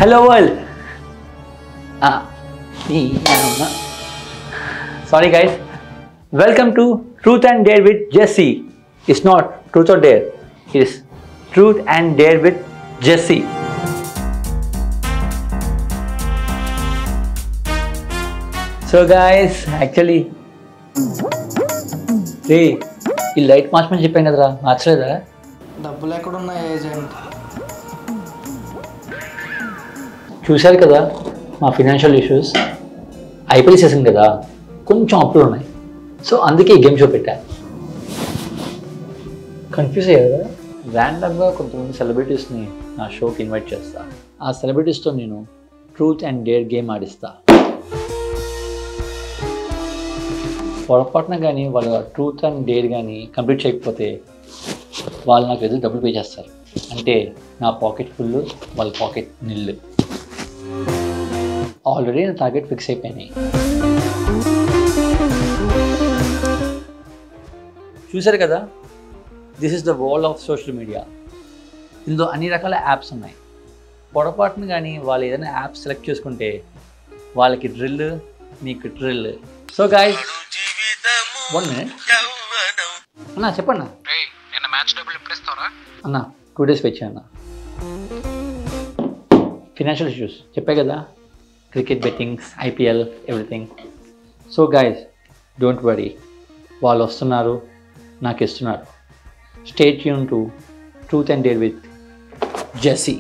Hello world. Sorry guys. Welcome to Truth and Dare with Jesse. It's not Truth or Dare. It's Truth and Dare with Jesse. So guys, actually ఈ light మార్చమని చెప్పాను కదరా, మార్చలేదా? డబ్బులు ఎక్కడున్నాయి agent? చూశారు కదా మా ఫినాన్షియల్ ఇష్యూస్. ఐపీఎల్ సీజన్ కదా, కొంచెం అప్పులు ఉన్నాయి. సో అందుకే ఈ గేమ్ షో పెట్టా. కన్ఫ్యూజ్ అయ్యా కదా. ర్యాండమ్గా కొంతమంది సెలబ్రిటీస్ని నా షోకి ఇన్వైట్ చేస్తా. ఆ సెలబ్రిటీస్తో నేను ట్రూత్ అండ్ డేర్ గేమ్ ఆడిస్తా. పొరపాటున కానీ వాళ్ళ ట్రూత్ అండ్ డేర్ కానీ కంప్లీట్ చేయకపోతే వాళ్ళు నాకు ఎదురు డబ్బులు పే చేస్తారు. అంటే నా పాకెట్ ఫుల్, వాళ్ళ పాకెట్ నిల్లు. ఆల్రెడీ నా టార్గెట్ ఫిక్స్ అయిపోయినాయి. చూసారు కదా, this is the world of social media. ఇందులో అన్ని రకాల యాప్స్ ఉన్నాయి. పొరపాటున కానీ వాళ్ళు ఏదైనా యాప్ సెలెక్ట్ చేసుకుంటే వాళ్ళకి డ్రిల్, మీకు డ్రిల్. సో గైస్, 1 minute అన్నా, చెప్పన్నా. అన్నా 2 days వచ్చా అన్న. ఫినాన్షియల్ ఇష్యూస్ చెప్పే కదా, cricket bettings, IPL, everything. So guys, don't worry, వాళ్ళు వస్తున్నారు, నాకు ఇస్తున్నారు. Stay tune to truth and dare with Jessie.